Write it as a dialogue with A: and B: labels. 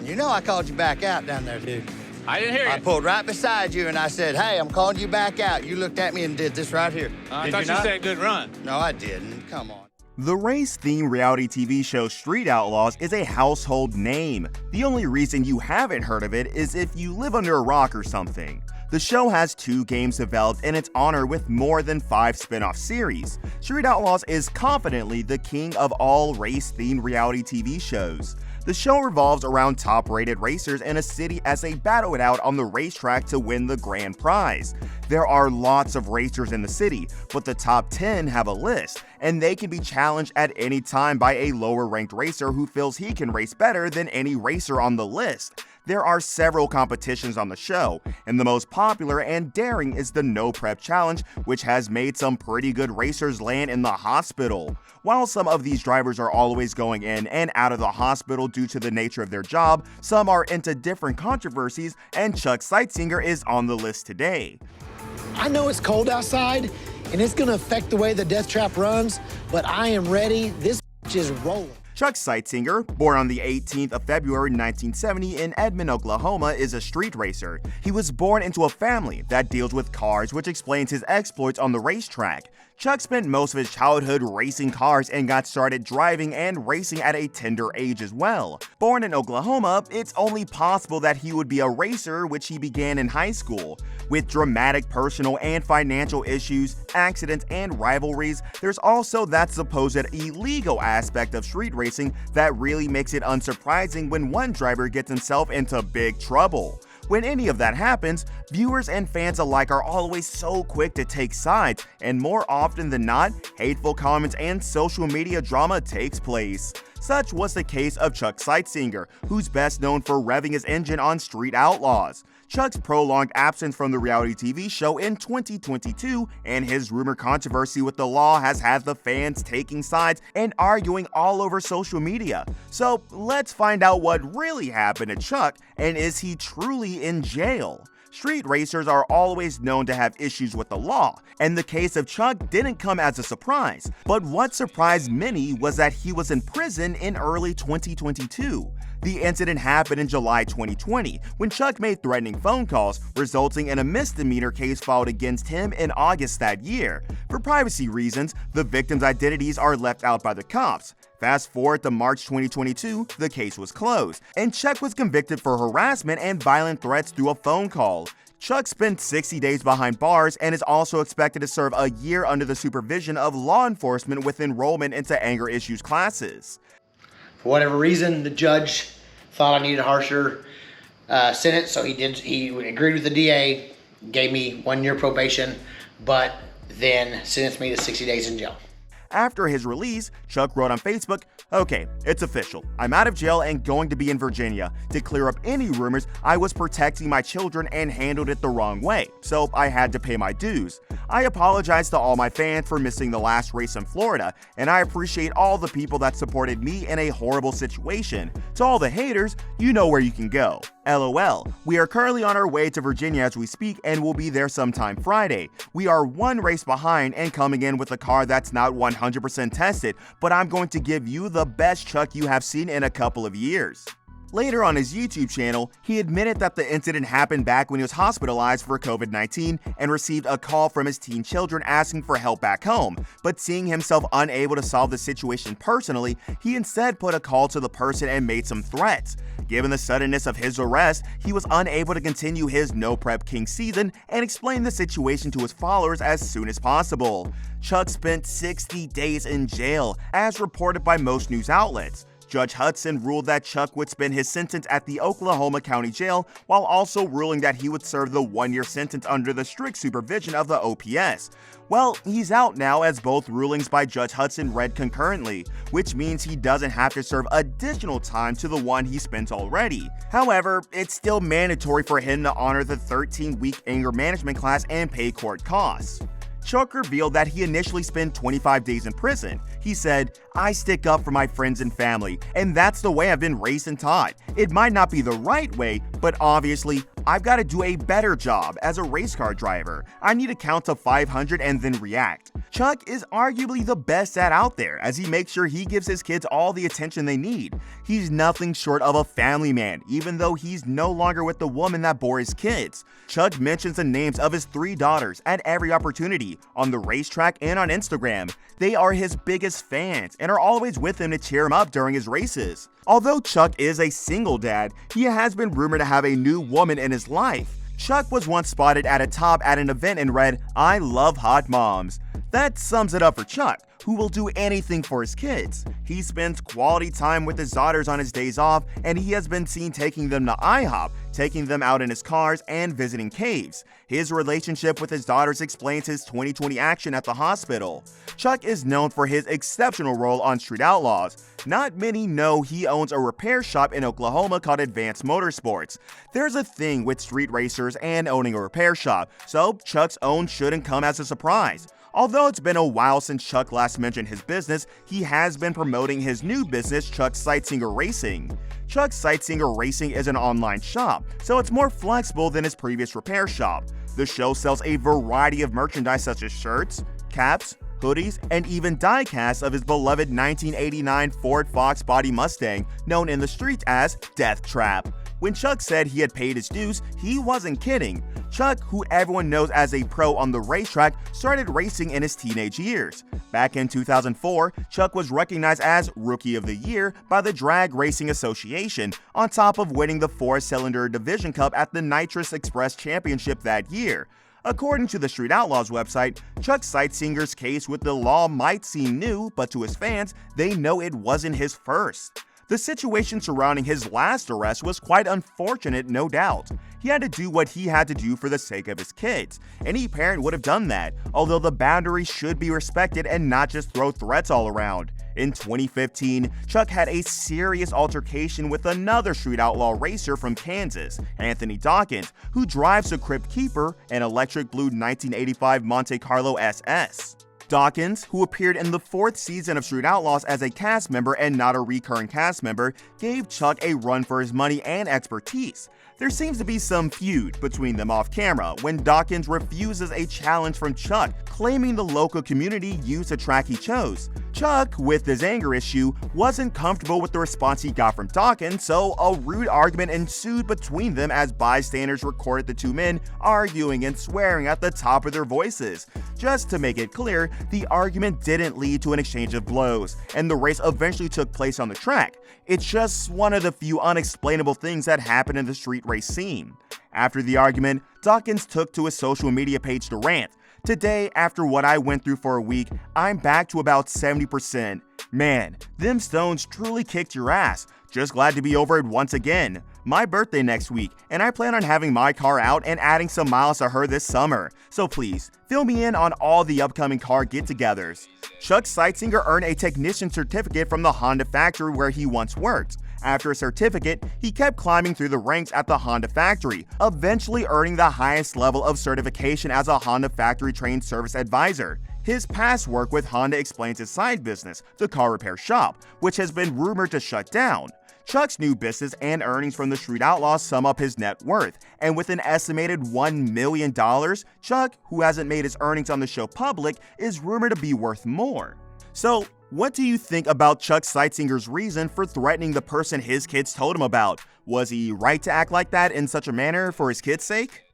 A: You know I called you back out down there, dude.
B: I didn't hear you.
A: I pulled right beside you and I said, hey, I'm calling you back out. You looked at me and did this right here.
B: I thought you said good run.
A: No, I didn't. Come on.
C: The race-themed reality TV show Street Outlaws is a household name. The only reason you haven't heard of it is if you live under a rock or something. The show has 2 games developed in its honor with more than 5 spin-off series. Street Outlaws is confidently the king of all race-themed reality TV shows. The show revolves around top-rated racers in a city as they battle it out on the racetrack to win the grand prize. There are lots of racers in the city, but the top 10 have a list, and they can be challenged at any time by a lower-ranked racer who feels he can race better than any racer on the list. There are several competitions on the show, and the most popular and daring is the No Prep Challenge, which has made some pretty good racers land in the hospital. While some of these drivers are always going in and out of the hospital due to the nature of their job, some are into different controversies, and Chuck Seitsinger is on the list today.
D: I know it's cold outside, and it's gonna affect the way the death trap runs, but I am ready. This is rolling.
C: Chuck Seitsinger, born on the 18th of February 1970 in Edmond, Oklahoma, is a street racer. He was born into a family that deals with cars, which explains his exploits on the racetrack. Chuck spent most of his childhood racing cars and got started driving and racing at a tender age as well. Born in Oklahoma, it's only possible that he would be a racer, which he began in high school. With dramatic personal and financial issues, accidents, and rivalries, there's also that supposed illegal aspect of street racing that really makes it unsurprising when one driver gets himself into big trouble. When any of that happens, viewers and fans alike are always so quick to take sides, and more often than not, hateful comments and social media drama takes place. Such was the case of Chuck Seitsinger, who's best known for revving his engine on Street Outlaws. Chuck's prolonged absence from the reality TV show in 2022 and his rumored controversy with the law has had the fans taking sides and arguing all over social media. So let's find out what really happened to Chuck, and is he truly in jail? Street racers are always known to have issues with the law, and the case of Chuck didn't come as a surprise. But what surprised many was that he was in prison in early 2022. The incident happened in July 2020, when Chuck made threatening phone calls, resulting in a misdemeanor case filed against him in August that year. For privacy reasons, the victims' identities are left out by the cops. Fast forward to March 2022, the case was closed, and Chuck was convicted for harassment and violent threats through a phone call. Chuck spent 60 days behind bars and is also expected to serve a year under the supervision of law enforcement with enrollment into anger issues classes.
D: For whatever reason, the judge thought I needed a harsher sentence, so he agreed with the DA, gave me 1 year probation, but then sentenced me to 60 days in jail.
C: After his release, Chuck wrote on Facebook, "Okay, it's official. I'm out of jail and going to be in Virginia. To clear up any rumors, I was protecting my children and handled it the wrong way, so I had to pay my dues. I apologize to all my fans for missing the last race in Florida, and I appreciate all the people that supported me in a horrible situation. To all the haters, you know where you can go. LOL. We are currently on our way to Virginia as we speak and will be there sometime Friday. We are 1 race behind and coming in with a car that's not 100% tested, but I'm going to give you the best Chuck you have seen in a couple of years." Later on his YouTube channel, he admitted that the incident happened back when he was hospitalized for COVID-19 and received a call from his teen children asking for help back home, but seeing himself unable to solve the situation personally, he instead put a call to the person and made some threats. Given the suddenness of his arrest, he was unable to continue his No Prep King season and explained the situation to his followers as soon as possible. Chuck spent 60 days in jail, as reported by most news outlets. Judge Hudson ruled that Chuck would spend his sentence at the Oklahoma County Jail, while also ruling that he would serve the 1-year sentence under the strict supervision of the OPS. Well, he's out now, as both rulings by Judge Hudson read concurrently, which means he doesn't have to serve additional time to the one he spent already. However, it's still mandatory for him to honor the 13-week anger management class and pay court costs. Chuck revealed that he initially spent 25 days in prison. He said, I stick up for my friends and family, and that's the way I've been raised and taught. It might not be the right way, but obviously, I've got to do a better job as a race car driver. I need to count to 500 and then react. Chuck is arguably the best dad out there, as he makes sure he gives his kids all the attention they need. He's nothing short of a family man, even though he's no longer with the woman that bore his kids. Chuck mentions the names of his 3 daughters at every opportunity, on the racetrack and on Instagram. They are his biggest fans and are always with him to cheer him up during his races. Although Chuck is a single dad, he has been rumored to have a new woman in his life. Chuck was once spotted at a top at an event and read, "I love hot moms." That sums it up for Chuck, who will do anything for his kids. He spends quality time with his daughters on his days off, and he has been seen taking them to IHOP, taking them out in his cars, and visiting caves. His relationship with his daughters explains his 2020 action at the hospital. Chuck is known for his exceptional role on Street Outlaws. Not many know he owns a repair shop in Oklahoma called Advanced Motorsports. There's a thing with street racers and owning a repair shop, so Chuck's own shouldn't come as a surprise. Although it's been a while since Chuck last mentioned his business, he has been promoting his new business, Chuck Seitsinger Racing. Chuck Seitsinger Racing is an online shop, so it's more flexible than his previous repair shop. The show sells a variety of merchandise such as shirts, caps, hoodies, and even die-casts of his beloved 1989 Ford Fox body Mustang, known in the streets as Death Trap. When Chuck said he had paid his dues, he wasn't kidding. Chuck, who everyone knows as a pro on the racetrack, started racing in his teenage years. Back in 2004, Chuck was recognized as Rookie of the Year by the Drag Racing Association, on top of winning the 4-cylinder Division Cup at the Nitrous Express Championship that year. According to the Street Outlaws website, Chuck Seitsinger's case with the law might seem new, but to his fans, they know it wasn't his first. The situation surrounding his last arrest was quite unfortunate, no doubt. He had to do what he had to do for the sake of his kids. Any parent would have done that, although the boundaries should be respected and not just throw threats all around. In 2015, Chuck had a serious altercation with another Street Outlaw racer from Kansas, Anthony Dawkins, who drives the Crypt Keeper, an electric blue 1985 Monte Carlo SS. Dawkins, who appeared in the 4th season of Street Outlaws as a cast member and not a recurring cast member, gave Chuck a run for his money and expertise. There seems to be some feud between them off camera when Dawkins refuses a challenge from Chuck, claiming the local community used the track he chose. Chuck, with his anger issue, wasn't comfortable with the response he got from Dawkins, so a rude argument ensued between them as bystanders recorded the two men arguing and swearing at the top of their voices. Just to make it clear, the argument didn't lead to an exchange of blows, and the race eventually took place on the track. It's just one of the few unexplainable things that happen in the street race scene. After the argument, Dawkins took to his social media page to rant. "Today, after what I went through for a week, I'm back to about 70%. Man, them stones truly kicked your ass. Just glad to be over it once again. My birthday next week, and I plan on having my car out and adding some miles to her this summer. So please, fill me in on all the upcoming car get-togethers." Chuck Seitsinger earned a technician certificate from the Honda factory where he once worked. After a certificate, he kept climbing through the ranks at the Honda factory, eventually earning the highest level of certification as a Honda factory-trained service advisor. His past work with Honda explains his side business, the car repair shop, which has been rumored to shut down. Chuck's new business and earnings from the Street Outlaws sum up his net worth, and with an estimated $1 million, Chuck, who hasn't made his earnings on the show public, is rumored to be worth more. So, what do you think about Chuck Seitsinger's reason for threatening the person his kids told him about? Was he right to act like that in such a manner for his kids' sake?